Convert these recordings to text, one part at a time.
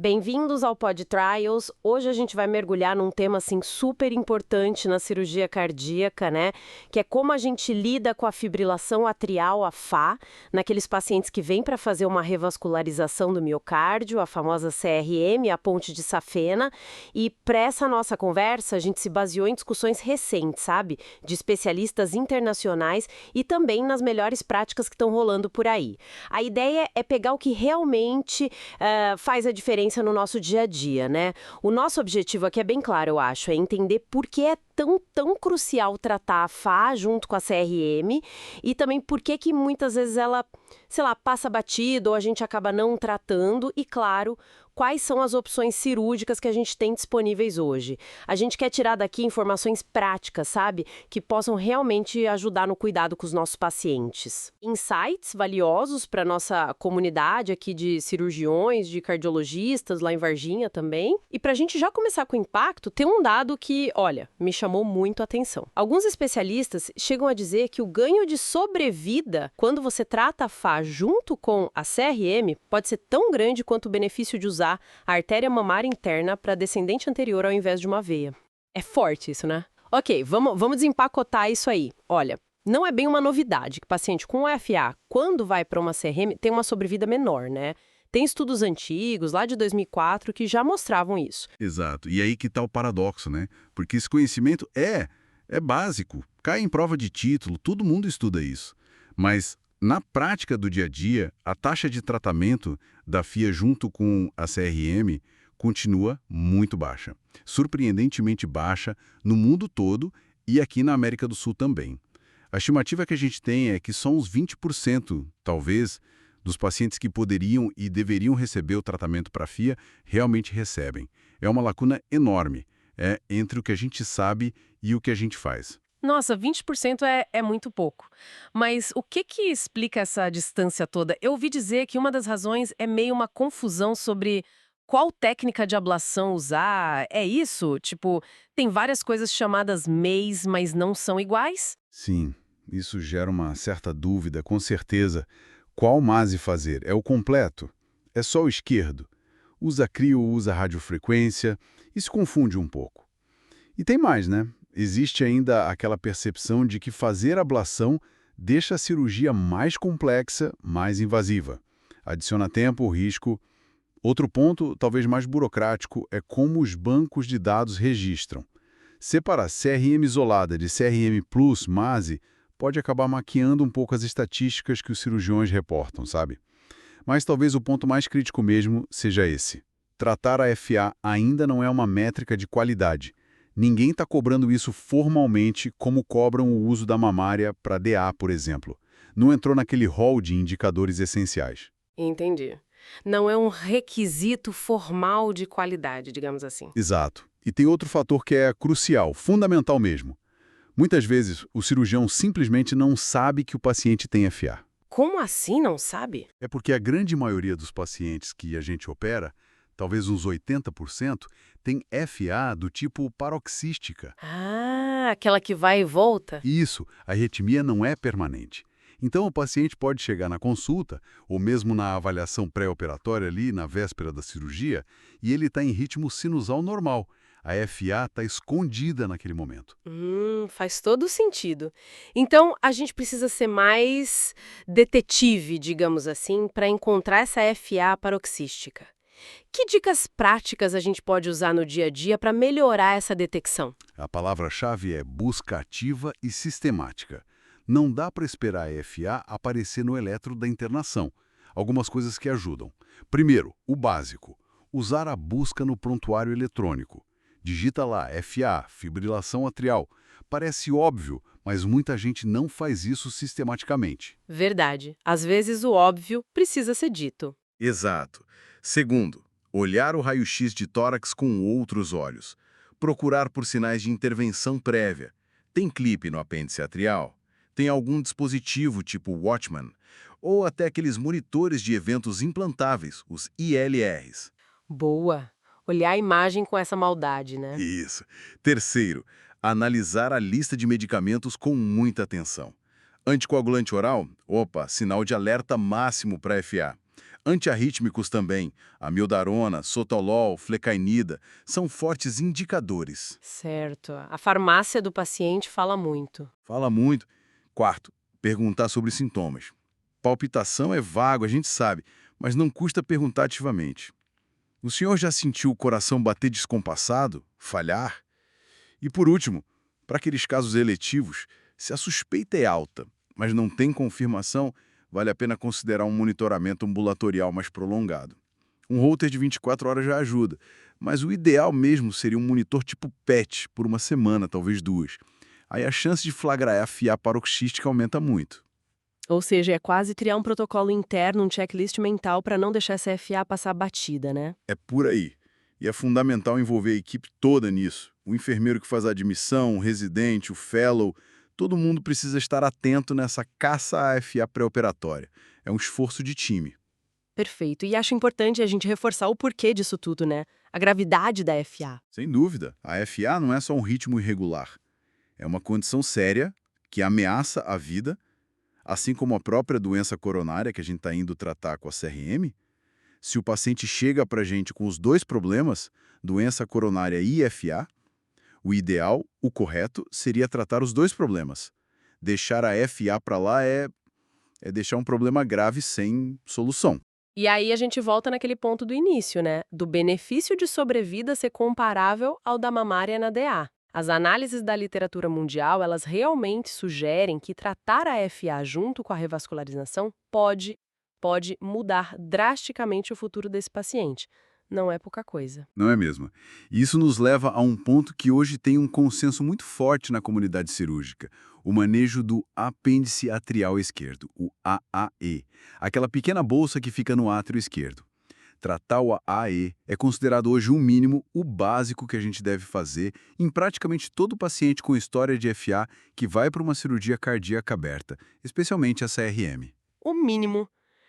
Bem-vindos ao Pod Trials. Hoje a gente vai mergulhar num tema assim super importante na cirurgia cardíaca, né? Que é como a gente lida com a fibrilação atrial, a FA, naqueles pacientes que vêm para fazer uma revascularização do miocárdio, a famosa CRM, a ponte de safena. E para essa nossa conversa, a gente se baseou em discussões recentes, sabe? De especialistas internacionais e também nas melhores práticas que estão rolando por aí. A ideia é pegar o que realmente faz a diferença no nosso dia a dia, né? O nosso objetivo aqui é bem claro, eu acho, é entender por que é tão crucial tratar a FA junto com a CRM e também por que muitas vezes ela, sei lá, passa batido ou a gente acaba não tratando e, claro, quais são as opções cirúrgicas que a gente tem disponíveis hoje. A gente quer tirar daqui informações práticas, sabe? Que possam realmente ajudar no cuidado com os nossos pacientes. Insights valiosos para nossa comunidade aqui de cirurgiões, de cardiologistas, lá em Varginha também. E para a gente já começar com o impacto, tem um dado que, olha, me chamou muito a atenção. Alguns especialistas chegam a dizer que o ganho de sobrevida, quando você trata a FA junto com a CRM, pode ser tão grande quanto o benefício de usar a artéria mamária interna para descendente anterior ao invés de uma veia. É forte isso, né? Ok, vamos desempacotar isso aí. Olha, não é bem uma novidade que paciente com FA, quando vai para uma CRM, tem uma sobrevida menor, né? Tem estudos antigos, lá de 2004, que já mostravam isso. Exato. E aí que está o paradoxo, né? Porque esse conhecimento é básico, cai em prova de título, todo mundo estuda isso. Mas na prática do dia a dia, a taxa de tratamento da FIA junto com a CRM continua muito baixa. Surpreendentemente baixa no mundo todo e aqui na América do Sul também. A estimativa que a gente tem é que só uns 20%, talvez, dos pacientes que poderiam e deveriam receber o tratamento para FIA realmente recebem. É uma lacuna enorme entre o que a gente sabe e o que a gente faz. Nossa, 20% é muito pouco. Mas o que explica essa distância toda? Eu ouvi dizer que uma das razões é meio uma confusão sobre qual técnica de ablação usar. É isso? Tipo, tem várias coisas chamadas MEIs, mas não são iguais? Sim, isso gera uma certa dúvida, com certeza. Qual MASE fazer? É o completo? É só o esquerdo? Usa crio, usa radiofrequência? Isso confunde um pouco. E tem mais, né? Existe ainda aquela percepção de que fazer ablação deixa a cirurgia mais complexa, mais invasiva. Adiciona tempo, risco. Outro ponto, talvez mais burocrático, é como os bancos de dados registram. Separar CRM isolada de CRM Plus, MASE, pode acabar maquiando um pouco as estatísticas que os cirurgiões reportam, sabe? Mas talvez o ponto mais crítico mesmo seja esse. Tratar a FA ainda não é uma métrica de qualidade. Ninguém está cobrando isso formalmente como cobram o uso da mamária para DA, por exemplo. Não entrou naquele rol de indicadores essenciais. Entendi. Não é um requisito formal de qualidade, digamos assim. Exato. E tem outro fator que é crucial, fundamental mesmo. Muitas vezes, o cirurgião simplesmente não sabe que o paciente tem FA. Como assim não sabe? É porque a grande maioria dos pacientes que a gente opera, talvez uns 80%, tem FA do tipo paroxística. Ah, aquela que vai e volta? Isso, a arritmia não é permanente. Então o paciente pode chegar na consulta, ou mesmo na avaliação pré-operatória ali, na véspera da cirurgia, e ele está em ritmo sinusal normal. A FA está escondida naquele momento. Faz todo sentido. Então, a gente precisa ser mais detetive, digamos assim, para encontrar essa FA paroxística. Que dicas práticas a gente pode usar no dia a dia para melhorar essa detecção? A palavra-chave é busca ativa e sistemática. Não dá para esperar a FA aparecer no eletro da internação. Algumas coisas que ajudam. Primeiro, o básico. Usar a busca no prontuário eletrônico. Digita lá, FA, fibrilação atrial. Parece óbvio, mas muita gente não faz isso sistematicamente. Verdade. Às vezes o óbvio precisa ser dito. Exato. Segundo, olhar o raio-x de tórax com outros olhos. Procurar por sinais de intervenção prévia. Tem clipe no apêndice atrial? Tem algum dispositivo tipo Watchman? Ou até aqueles monitores de eventos implantáveis, os ILRs? Boa. Olhar a imagem com essa maldade, né? Isso. Terceiro, analisar a lista de medicamentos com muita atenção. Anticoagulante oral? Opa, sinal de alerta máximo para FA. Antiarrítmicos também, amiodarona, sotalol, flecainida, são fortes indicadores. Certo. A farmácia do paciente fala muito. Fala muito. Quarto, perguntar sobre sintomas. Palpitação é vago, a gente sabe, mas não custa perguntar ativamente. O senhor já sentiu o coração bater descompassado? Falhar? E por último, para aqueles casos eletivos, se a suspeita é alta, mas não tem confirmação, vale a pena considerar um monitoramento ambulatorial mais prolongado. Um holter de 24 horas já ajuda, mas o ideal mesmo seria um monitor tipo PET por uma semana, talvez 2. Aí a chance de flagrar a FA paroxística aumenta muito. Ou seja, é quase criar um protocolo interno, um checklist mental para não deixar essa FA passar batida, né? É por aí. E é fundamental envolver a equipe toda nisso. O enfermeiro que faz a admissão, o residente, o fellow, todo mundo precisa estar atento nessa caça à FA pré-operatória. É um esforço de time. Perfeito. E acho importante a gente reforçar o porquê disso tudo, né? A gravidade da FA. Sem dúvida, a FA não é só um ritmo irregular. É uma condição séria que ameaça a vida, assim como a própria doença coronária que a gente está indo tratar com a CRM. Se o paciente chega para a gente com os dois problemas, doença coronária e FA, o ideal, o correto, seria tratar os dois problemas. Deixar a FA para lá é deixar um problema grave sem solução. E aí a gente volta naquele ponto do início, né? Do benefício de sobrevida ser comparável ao da mamária na DA. As análises da literatura mundial, elas realmente sugerem que tratar a FA junto com a revascularização pode mudar drasticamente o futuro desse paciente. Não é pouca coisa. Não é mesmo? E isso nos leva a um ponto que hoje tem um consenso muito forte na comunidade cirúrgica, o manejo do apêndice atrial esquerdo, o AAE, aquela pequena bolsa que fica no átrio esquerdo. Tratar o AAE é considerado hoje mínimo, o básico que a gente deve fazer em praticamente todo paciente com história de FA que vai para uma cirurgia cardíaca aberta, especialmente a CRM. O mínimo.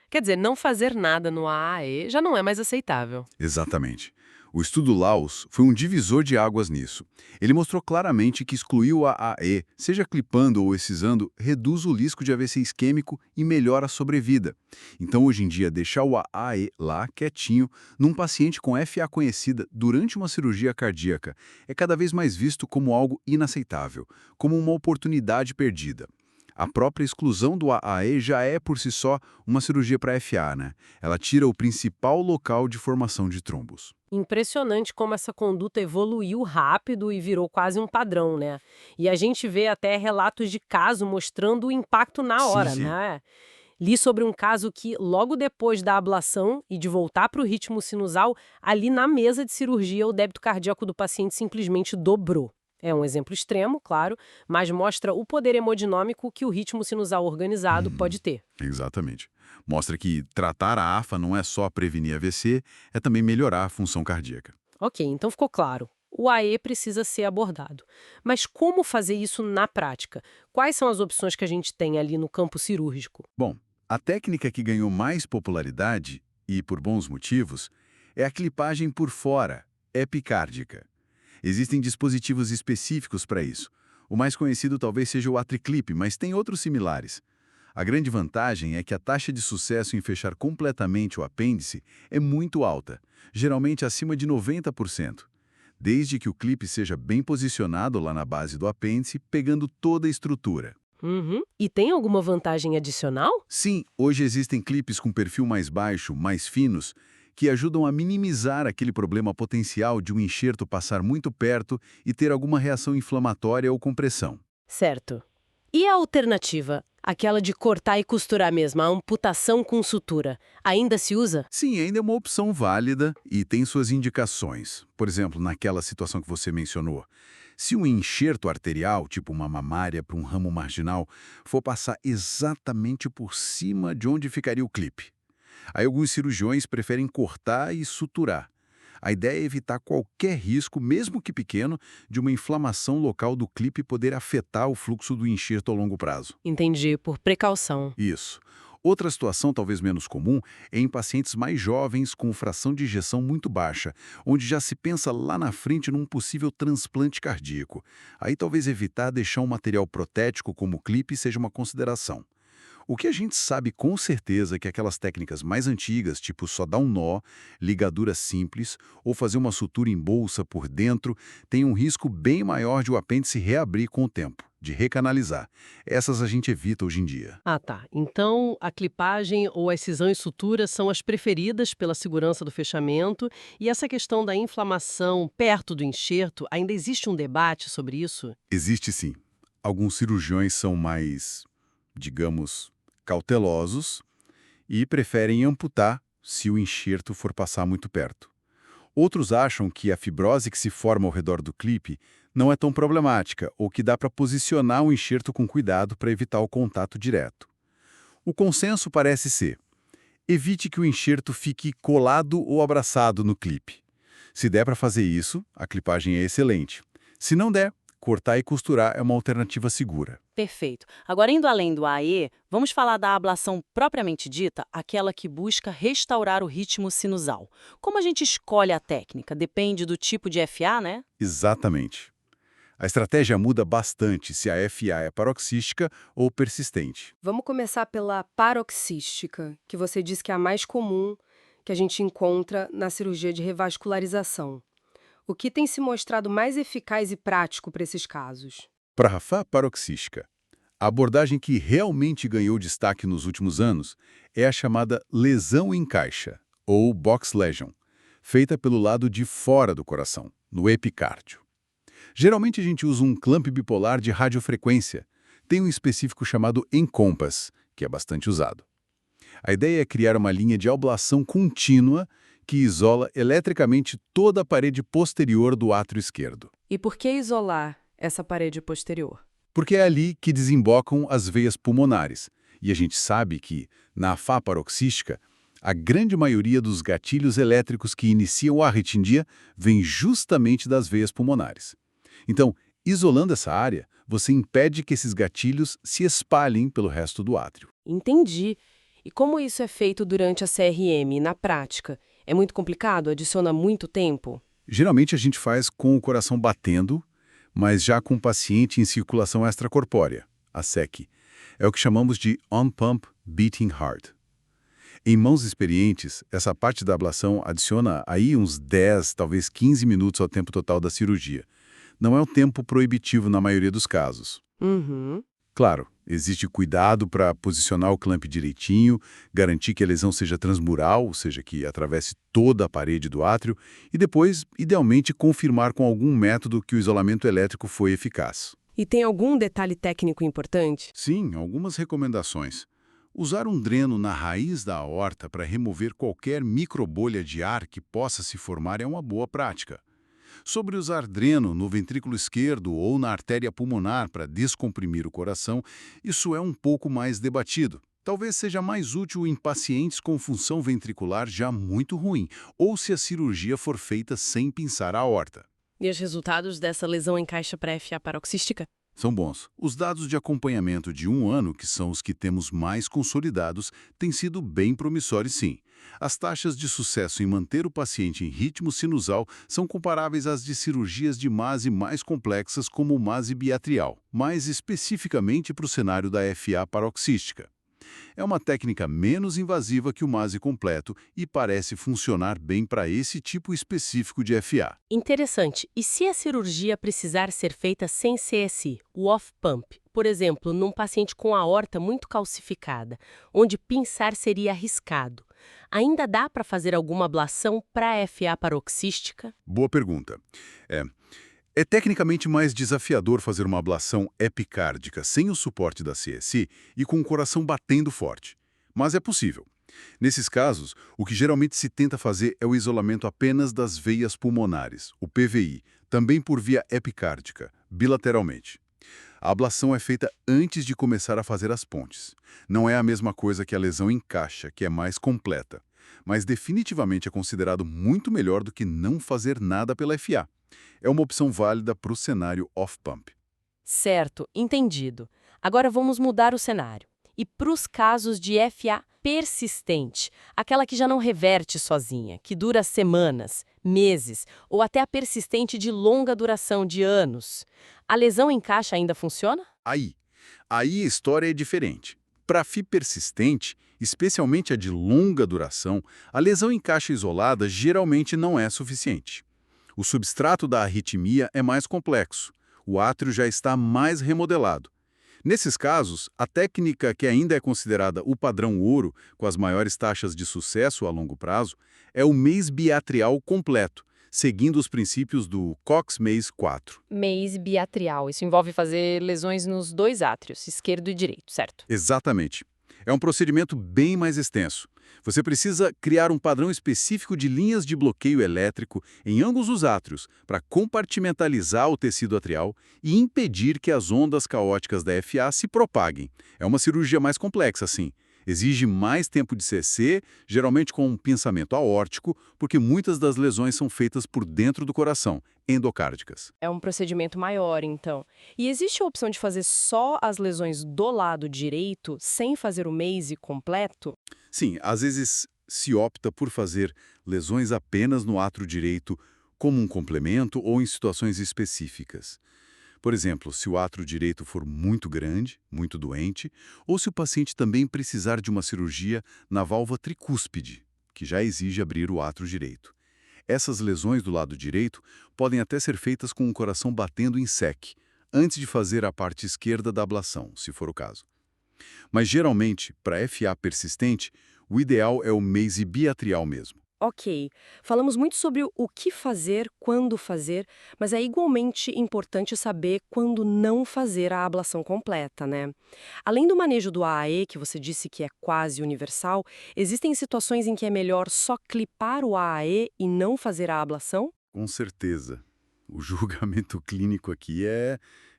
Quer dizer, não fazer nada no AAE já não é mais aceitável. Exatamente. O estudo Laos foi um divisor de águas nisso. Ele mostrou claramente que excluir o AAE, seja clipando ou excisando, reduz o risco de AVC isquêmico e melhora a sobrevida. Então, hoje em dia, deixar o AAE lá, quietinho, num paciente com FA conhecida durante uma cirurgia cardíaca, é cada vez mais visto como algo inaceitável, como uma oportunidade perdida. A própria exclusão do AAE já é, por si só, uma cirurgia para FA, né? Ela tira o principal local de formação de trombos. Impressionante como essa conduta evoluiu rápido e virou quase um padrão, né? E a gente vê até relatos de caso mostrando o impacto na hora, Sim. né? Li sobre um caso que, logo depois da ablação e de voltar para o ritmo sinusal, ali na mesa de cirurgia, o débito cardíaco do paciente simplesmente dobrou. É um exemplo extremo, claro, mas mostra o poder hemodinâmico que o ritmo sinusal organizado pode ter. Exatamente. Mostra que tratar a AFA não é só prevenir AVC, é também melhorar a função cardíaca. Ok, então ficou claro. O AE precisa ser abordado. Mas como fazer isso na prática? Quais são as opções que a gente tem ali no campo cirúrgico? Bom, a técnica que ganhou mais popularidade, e por bons motivos, é a clipagem por fora, epicárdica. Existem dispositivos específicos para isso. O mais conhecido talvez seja o AtriClip, mas tem outros similares. A grande vantagem é que a taxa de sucesso em fechar completamente o apêndice é muito alta, geralmente acima de 90%, desde que o clipe seja bem posicionado lá na base do apêndice, pegando toda a estrutura. Uhum. E tem alguma vantagem adicional? Sim, hoje existem clipes com perfil mais baixo, mais finos, que ajudam a minimizar aquele problema potencial de um enxerto passar muito perto e ter alguma reação inflamatória ou compressão. Certo. E a alternativa? Aquela de cortar e costurar mesmo, a amputação com sutura. Ainda se usa? Sim, ainda é uma opção válida e tem suas indicações. Por exemplo, naquela situação que você mencionou. Se um enxerto arterial, tipo uma mamária para um ramo marginal, for passar exatamente por cima de onde ficaria o clipe. Aí alguns cirurgiões preferem cortar e suturar. A ideia é evitar qualquer risco, mesmo que pequeno, de uma inflamação local do clipe poder afetar o fluxo do enxerto a longo prazo. Entendi, por precaução. Isso. Outra situação, talvez menos comum, é em pacientes mais jovens com fração de ejeção muito baixa, onde já se pensa lá na frente num possível transplante cardíaco. Aí talvez evitar deixar um material protético como o clipe seja uma consideração. O que a gente sabe com certeza é que aquelas técnicas mais antigas, tipo só dar um nó, ligadura simples ou fazer uma sutura em bolsa por dentro, têm um risco bem maior de o apêndice reabrir com o tempo, de recanalizar. Essas a gente evita hoje em dia. Ah, tá. Então, a clipagem ou a excisão e sutura são as preferidas pela segurança do fechamento. E essa questão da inflamação perto do enxerto, ainda existe um debate sobre isso? Existe sim. Alguns cirurgiões são mais, digamos, cautelosos e preferem amputar se o enxerto for passar muito perto. Outros acham que a fibrose que se forma ao redor do clipe não é tão problemática ou que dá para posicionar o enxerto com cuidado para evitar o contato direto. O consenso parece ser: evite que o enxerto fique colado ou abraçado no clipe. Se der para fazer isso, a clipagem é excelente. Se não der, cortar e costurar é uma alternativa segura. Perfeito. Agora, indo além do AE, vamos falar da ablação propriamente dita, aquela que busca restaurar o ritmo sinusal. Como a gente escolhe a técnica? Depende do tipo de FA, né? Exatamente. A estratégia muda bastante se a FA é paroxística ou persistente. Vamos começar pela paroxística, que você diz que é a mais comum que a gente encontra na cirurgia de revascularização. O que tem se mostrado mais eficaz e prático para esses casos? Para a FA paroxística, a abordagem que realmente ganhou destaque nos últimos anos é a chamada lesão em caixa, ou box lesion, feita pelo lado de fora do coração, no epicárdio. Geralmente a gente usa um clamp bipolar de radiofrequência. Tem um específico chamado Encompass, que é bastante usado. A ideia é criar uma linha de ablação contínua que isola eletricamente toda a parede posterior do átrio esquerdo. E por que isolar essa parede posterior? Porque é ali que desembocam as veias pulmonares. E a gente sabe que, na FA paroxística, a grande maioria dos gatilhos elétricos que iniciam a arritmia vem justamente das veias pulmonares. Então, isolando essa área, você impede que esses gatilhos se espalhem pelo resto do átrio. Entendi. E como isso é feito durante a CRM, na prática? É muito complicado? Adiciona muito tempo? Geralmente a gente faz com o coração batendo, mas já com o paciente em circulação extracorpórea, a SEC. É o que chamamos de on-pump beating heart. Em mãos experientes, essa parte da ablação adiciona aí uns 10, talvez 15 minutos ao tempo total da cirurgia. Não é um tempo proibitivo na maioria dos casos. Uhum. Claro, existe cuidado para posicionar o clamp direitinho, garantir que a lesão seja transmural, ou seja, que atravesse toda a parede do átrio, e depois, idealmente, confirmar com algum método que o isolamento elétrico foi eficaz. E tem algum detalhe técnico importante? Sim, algumas recomendações. Usar um dreno na raiz da aorta para remover qualquer microbolha de ar que possa se formar é uma boa prática. Sobre usar dreno no ventrículo esquerdo ou na artéria pulmonar para descomprimir o coração, isso é um pouco mais debatido. Talvez seja mais útil em pacientes com função ventricular já muito ruim, ou se a cirurgia for feita sem pinçar a aorta. E os resultados dessa lesão em caixa pré-FA paroxística? São bons. Os dados de acompanhamento de 1 ano, que são os que temos mais consolidados, têm sido bem promissores sim. As taxas de sucesso em manter o paciente em ritmo sinusal são comparáveis às de cirurgias de MASE mais complexas como o MASE biatrial, mais especificamente para o cenário da FA paroxística. É uma técnica menos invasiva que o MASE completo e parece funcionar bem para esse tipo específico de FA. Interessante. E se a cirurgia precisar ser feita sem CSI, o off-pump? Por exemplo, num paciente com a aorta muito calcificada, onde pinçar seria arriscado. Ainda dá para fazer alguma ablação para a FA paroxística? Boa pergunta. É tecnicamente mais desafiador fazer uma ablação epicárdica sem o suporte da CSI e com o coração batendo forte. Mas é possível. Nesses casos, o que geralmente se tenta fazer é o isolamento apenas das veias pulmonares, o PVI, também por via epicárdica, bilateralmente. A ablação é feita antes de começar a fazer as pontes. Não é a mesma coisa que a lesão em caixa, que é mais completa, mas definitivamente é considerado muito melhor do que não fazer nada pela FA. É uma opção válida para o cenário off-pump. Certo, entendido. Agora vamos mudar o cenário. E para os casos de FA persistente, aquela que já não reverte sozinha, que dura semanas, meses, ou até a persistente de longa duração de anos, a lesão em caixa ainda funciona? Aí a história é diferente. Para FI persistente, especialmente a de longa duração, a lesão em caixa isolada geralmente não é suficiente. O substrato da arritmia é mais complexo. O átrio já está mais remodelado. Nesses casos, a técnica que ainda é considerada o padrão ouro, com as maiores taxas de sucesso a longo prazo, é o MACE biatrial completo, seguindo os princípios do Cox-Maze 4. MACE biatrial. Isso envolve fazer lesões nos dois átrios, esquerdo e direito, certo? Exatamente. É um procedimento bem mais extenso. Você precisa criar um padrão específico de linhas de bloqueio elétrico em ambos os átrios para compartimentalizar o tecido atrial e impedir que as ondas caóticas da FA se propaguem. É uma cirurgia mais complexa, sim. Exige mais tempo de CC, geralmente com um pinçamento aórtico, porque muitas das lesões são feitas por dentro do coração, endocárdicas. É um procedimento maior, então. E existe a opção de fazer só as lesões do lado direito, sem fazer o MACE completo? Sim, às vezes se opta por fazer lesões apenas no átrio direito, como um complemento ou em situações específicas. Por exemplo, se o átrio direito for muito grande, muito doente, ou se o paciente também precisar de uma cirurgia na válvula tricúspide, que já exige abrir o átrio direito. Essas lesões do lado direito podem até ser feitas com o coração batendo em SEC, antes de fazer a parte esquerda da ablação, se for o caso. Mas geralmente, para FA persistente, o ideal é o MACE biatrial mesmo. Ok, falamos muito sobre o que fazer, quando fazer, mas é igualmente importante saber quando não fazer a ablação completa, né? Além do manejo do AAE, que você disse que é quase universal, existem situações em que é melhor só clipar o AAE e não fazer a ablação? Com certeza. O julgamento clínico aqui é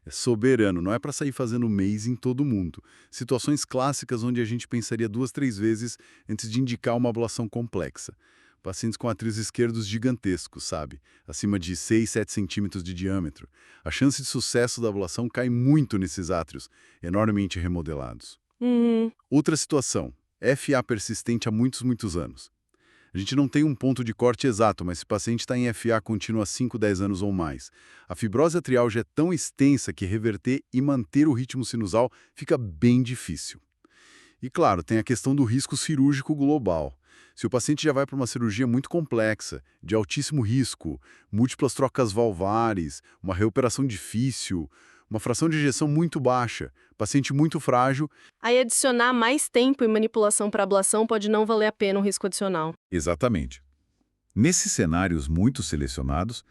soberano, não é para sair fazendo MACE em todo mundo. Situações clássicas onde a gente pensaria 2, 3 vezes antes de indicar uma ablação complexa. Pacientes com átrios esquerdos gigantescos, sabe? Acima de 6, 7 centímetros de diâmetro. A chance de sucesso da ablação cai muito nesses átrios, enormemente remodelados. Outra situação, FA persistente há muitos anos. A gente não tem um ponto de corte exato, mas se o paciente está em FA contínuo há 5, 10 anos ou mais, a fibrose atrial já é tão extensa que reverter e manter o ritmo sinusal fica bem difícil. E claro, tem a questão do risco cirúrgico global. Se o paciente já vai para uma cirurgia muito complexa, de altíssimo risco, múltiplas trocas valvares, uma reoperação difícil, uma fração de ejeção muito baixa, paciente muito frágil... Aí adicionar mais tempo e manipulação para ablação pode não valer a pena o risco adicional. Exatamente. Nesses cenários muito selecionados,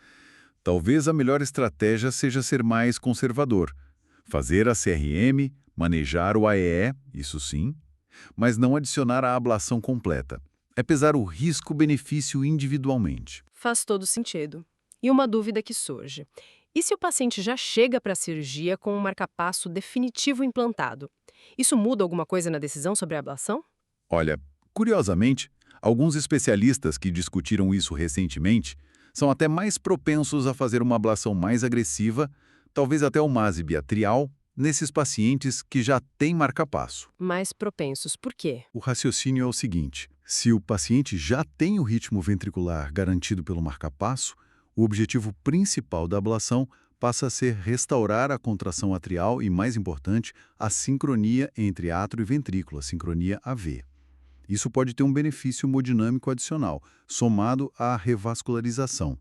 talvez a melhor estratégia seja ser mais conservador. Fazer a CRM, manejar o AEE, isso sim, mas não adicionar a ablação completa. É pesar o risco-benefício individualmente. Faz todo sentido. E uma dúvida que surge. E se o paciente já chega para a cirurgia com um marcapasso definitivo implantado? Isso muda alguma coisa na decisão sobre a ablação? Olha, curiosamente, alguns especialistas que discutiram isso recentemente são até mais propensos a fazer uma ablação mais agressiva, talvez até o MACE biatrial, nesses pacientes que já têm marcapasso. Mais propensos, por quê? O raciocínio é o seguinte: se o paciente já tem o ritmo ventricular garantido pelo marcapasso, o objetivo principal da ablação passa a ser restaurar a contração atrial e, mais importante, a sincronia entre átrio e ventrículo, a sincronia AV. Isso pode ter um benefício hemodinâmico adicional, somado à revascularização.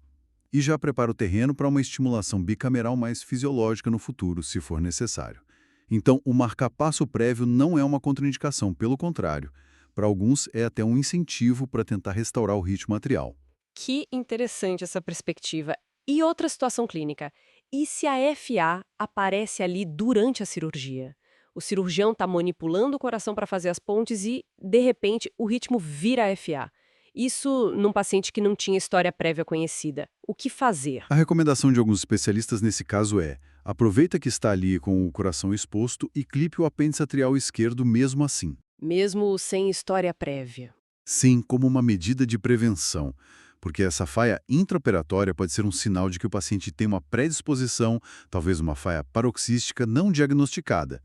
E já prepara o terreno para uma estimulação bicameral mais fisiológica no futuro, se for necessário. Então, o marcapasso prévio não é uma contraindicação, pelo contrário. Para alguns, é até um incentivo para tentar restaurar o ritmo atrial. Que interessante essa perspectiva. E outra situação clínica. E se a FA aparece ali durante a cirurgia? O cirurgião está manipulando o coração para fazer as pontes e, de repente, o ritmo vira FA. Isso num paciente que não tinha história prévia conhecida. O que fazer? A recomendação de alguns especialistas nesse caso é: aproveita que está ali com o coração exposto e clipe o apêndice atrial esquerdo mesmo assim. Mesmo sem história prévia. Sim, como uma medida de prevenção, porque essa falha intraoperatória pode ser um sinal de que o paciente tem uma predisposição, talvez uma falha paroxística não diagnosticada.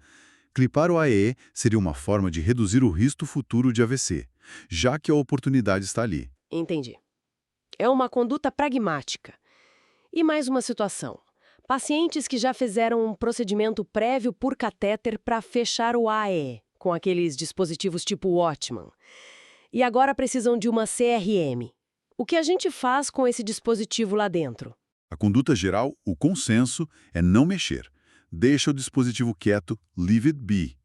Clipar o AE seria uma forma de reduzir o risco futuro de AVC, já que a oportunidade está ali. Entendi. É uma conduta pragmática. E mais uma situação. Pacientes que já fizeram um procedimento prévio por catéter para fechar o AE. com aqueles dispositivos tipo Watchman. E agora precisam de uma CRM. O que a gente faz com esse dispositivo lá dentro? A conduta geral, o consenso, é não mexer. Deixa o dispositivo quieto, leave it be.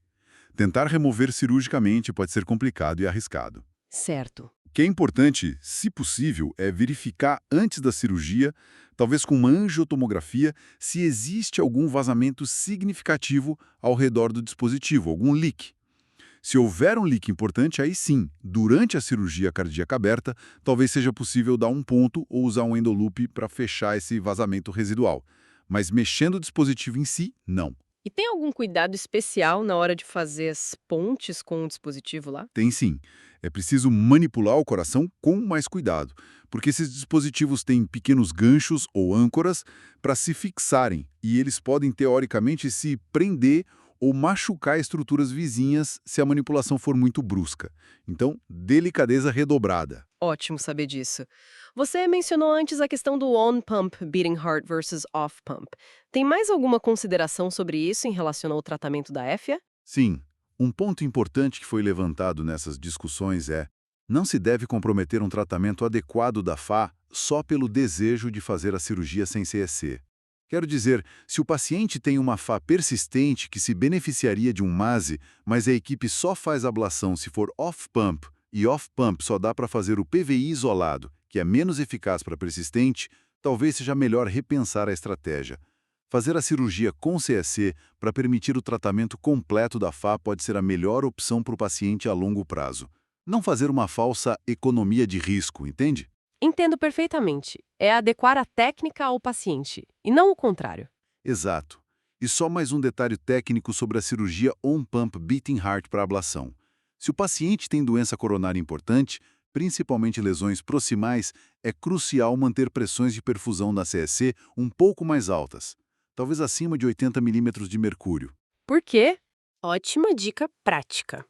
Tentar remover cirurgicamente pode ser complicado e arriscado. Certo. O que é importante, se possível, é verificar antes da cirurgia, talvez com uma angiotomografia, se existe algum vazamento significativo ao redor do dispositivo, algum leak. Se houver um leak importante, aí sim, durante a cirurgia cardíaca aberta, talvez seja possível dar um ponto ou usar um endoloop para fechar esse vazamento residual. Mas mexendo o dispositivo em si, não. E tem algum cuidado especial na hora de fazer as pontes com o dispositivo lá? Tem sim. É preciso manipular o coração com mais cuidado, porque esses dispositivos têm pequenos ganchos ou âncoras para se fixarem, e eles podem, teoricamente, se prender ou machucar estruturas vizinhas se a manipulação for muito brusca. Então, delicadeza redobrada. Ótimo saber disso. Você mencionou antes a questão do on-pump beating heart versus off-pump. Tem mais alguma consideração sobre isso em relação ao tratamento da éfia? Sim, um ponto importante que foi levantado nessas discussões é: não se deve comprometer um tratamento adequado da FA só pelo desejo de fazer a cirurgia sem CEC. Quero dizer, se o paciente tem uma FA persistente que se beneficiaria de um MASE, mas a equipe só faz ablação se for off-pump, e off-pump só dá para fazer o PVI isolado, que é menos eficaz para persistente, talvez seja melhor repensar a estratégia. Fazer a cirurgia com CEC para permitir o tratamento completo da FA pode ser a melhor opção para o paciente a longo prazo. Não fazer uma falsa economia de risco, entende? Entendo perfeitamente. É adequar a técnica ao paciente, e não o contrário. Exato. E só mais um detalhe técnico sobre a cirurgia on-pump beating heart para ablação. Se o paciente tem doença coronária importante, principalmente lesões proximais, é crucial manter pressões de perfusão na CEC um pouco mais altas, talvez acima de 80 milímetros de mercúrio. Por quê? Ótima dica prática.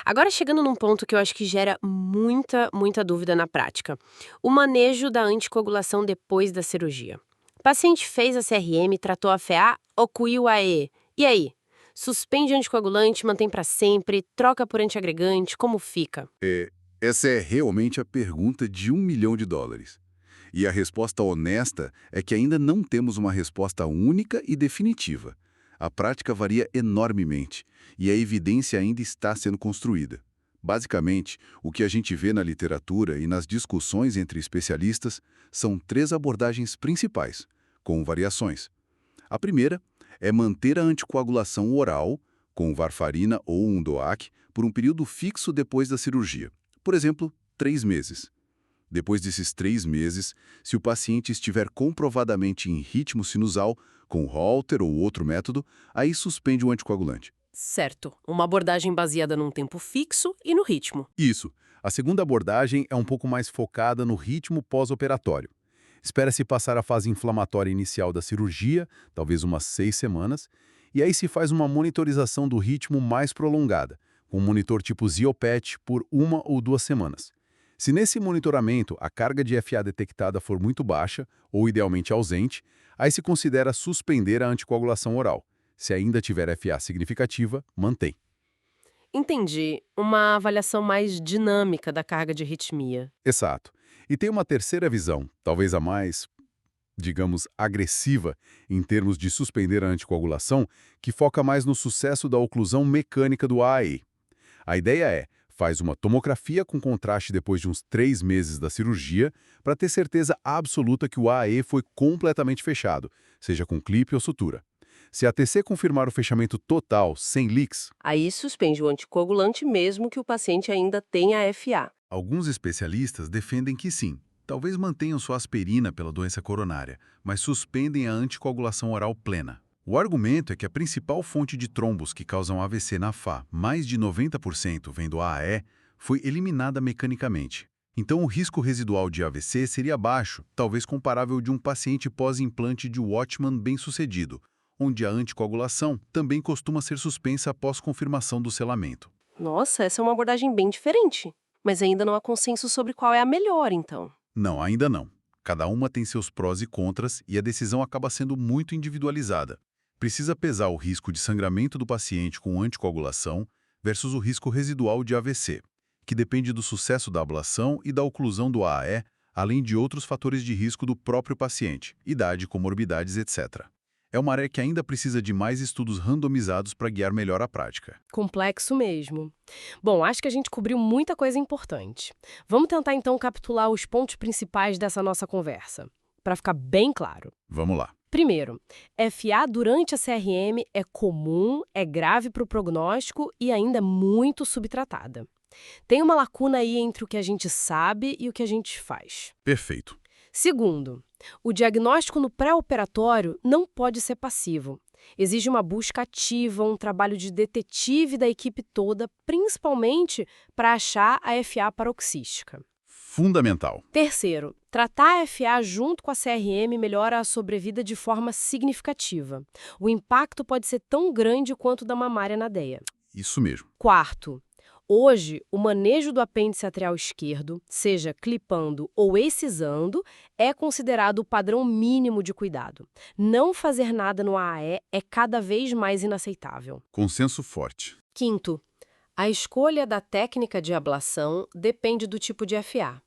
Agora chegando num ponto que eu acho que gera muita dúvida na prática. O manejo da anticoagulação depois da cirurgia. O paciente fez a CRM, tratou a FA, ocuiu o AE. E aí? Suspende o anticoagulante, mantém para sempre, troca por antiagregante, como fica? Essa é realmente a pergunta de $1 milhão. E a resposta honesta é que ainda não temos uma resposta única e definitiva. A prática varia enormemente e a evidência ainda está sendo construída. Basicamente, o que a gente vê na literatura e nas discussões entre especialistas são 3 abordagens principais, com variações. A primeira é manter a anticoagulação oral, com varfarina ou um DOAC, por um período fixo depois da cirurgia. Por exemplo, 3 meses. Depois desses 3 meses, se o paciente estiver comprovadamente em ritmo sinusal, com Holter ou outro método, aí suspende o anticoagulante. Certo. Uma abordagem baseada num tempo fixo e no ritmo. Isso. A segunda abordagem é um pouco mais focada no ritmo pós-operatório. Espera-se passar a fase inflamatória inicial da cirurgia, talvez umas 6 semanas, e aí se faz uma monitorização do ritmo mais prolongada, com um monitor tipo Ziopet por 1 ou 2 semanas. Se nesse monitoramento a carga de FA detectada for muito baixa, ou idealmente ausente, aí se considera suspender a anticoagulação oral. Se ainda tiver FA significativa, mantém. Entendi. Uma avaliação mais dinâmica da carga de arritmia. Exato. E tem uma terceira visão, talvez a mais, digamos, agressiva em termos de suspender a anticoagulação, que foca mais no sucesso da oclusão mecânica do AAE. A ideia é: faz uma tomografia com contraste depois de uns 3 meses da cirurgia para ter certeza absoluta que o AE foi completamente fechado, seja com clipe ou sutura. Se a TC confirmar o fechamento total, sem leaks, Aí suspende o anticoagulante mesmo que o paciente ainda tenha FA. alguns especialistas defendem que sim. Talvez mantenham sua aspirina pela doença coronária, mas suspendem a anticoagulação oral plena. O argumento é que a principal fonte de trombos que causam AVC na FA, mais de 90% vem do AE, foi eliminada mecanicamente. Então o risco residual de AVC seria baixo, talvez comparável de um paciente pós-implante de Watchman bem-sucedido, onde a anticoagulação também costuma ser suspensa após confirmação do selamento. Nossa, essa é uma abordagem bem diferente. Mas ainda não há consenso sobre qual é a melhor, então. Não, ainda não. Cada uma tem seus prós e contras e a decisão acaba sendo muito individualizada. Precisa pesar o risco de sangramento do paciente com anticoagulação versus o risco residual de AVC, que depende do sucesso da ablação e da oclusão do AAE, além de outros fatores de risco do próprio paciente, idade, comorbidades, etc. É uma área que ainda precisa de mais estudos randomizados para guiar melhor a prática. Complexo mesmo. Bom, acho que a gente cobriu muita coisa importante. Vamos tentar então capitular os pontos principais dessa nossa conversa, para ficar bem claro. Vamos lá. Primeiro, FA durante a CRM é comum, é grave para o prognóstico e ainda muito subtratada. Tem uma lacuna aí entre o que a gente sabe e o que a gente faz. Perfeito. Segundo, o diagnóstico no pré-operatório não pode ser passivo. Exige uma busca ativa, um trabalho de detetive da equipe toda, principalmente para achar a FA paroxística. Fundamental. Terceiro, tratar a FA junto com a CRM melhora a sobrevida de forma significativa. O impacto pode ser tão grande quanto o da mamária na DEA. Isso mesmo. Quarto, hoje, o manejo do apêndice atrial esquerdo, seja clipando ou excisando, é considerado o padrão mínimo de cuidado. Não fazer nada no AAE é cada vez mais inaceitável. Consenso forte. Quinto, a escolha da técnica de ablação depende do tipo de FA.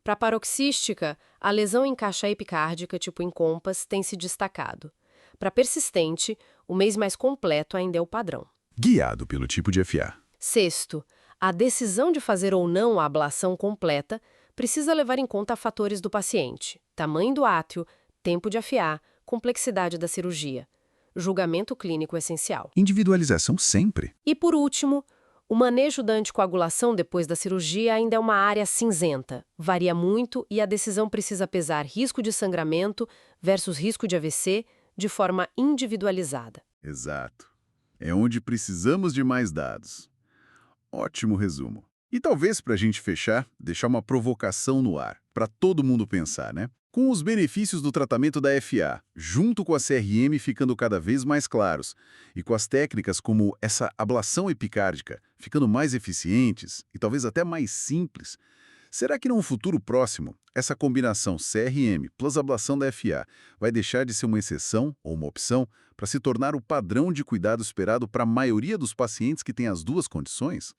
Para a paroxística, a lesão em caixa epicárdica, tipo Encompass, tem se destacado. Para persistente, o mês mais completo ainda é o padrão. Guiado pelo tipo de FA. Sexto, a decisão de fazer ou não a ablação completa precisa levar em conta fatores do paciente, tamanho do átrio, tempo de FA, complexidade da cirurgia. Julgamento clínico essencial. Individualização sempre. E por último, o manejo da anticoagulação depois da cirurgia ainda é uma área cinzenta. Varia muito e a decisão precisa pesar risco de sangramento versus risco de AVC de forma individualizada. Exato. É onde precisamos de mais dados. Ótimo resumo. E talvez, para a gente fechar, deixar uma provocação no ar, para todo mundo pensar, né? Com os benefícios do tratamento da FA, junto com a CRM ficando cada vez mais claros, e com as técnicas como essa ablação epicárdica ficando mais eficientes e talvez até mais simples, será que num futuro próximo, essa combinação CRM plus ablação da FA vai deixar de ser uma exceção ou uma opção para se tornar o padrão de cuidado esperado para a maioria dos pacientes que têm as duas condições?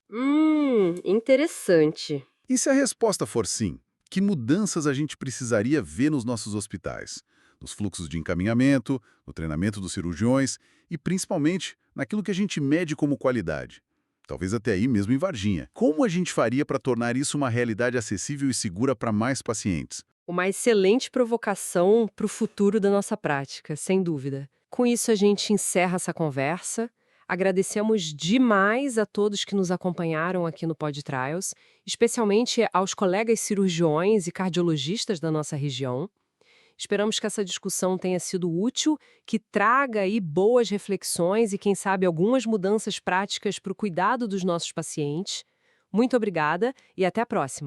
Interessante. E se a resposta for sim, que mudanças a gente precisaria ver nos nossos hospitais? Nos fluxos de encaminhamento, no treinamento dos cirurgiões e, principalmente, naquilo que a gente mede como qualidade. Talvez até aí mesmo em Varginha. Como a gente faria para tornar isso uma realidade acessível e segura para mais pacientes? Uma excelente provocação para o futuro da nossa prática, sem dúvida. Com isso, a gente encerra essa conversa. Agradecemos demais a todos que nos acompanharam aqui no PodTrials, especialmente aos colegas cirurgiões e cardiologistas da nossa região. Esperamos que essa discussão tenha sido útil, que traga aí boas reflexões e, quem sabe, algumas mudanças práticas para o cuidado dos nossos pacientes. Muito obrigada e até a próxima!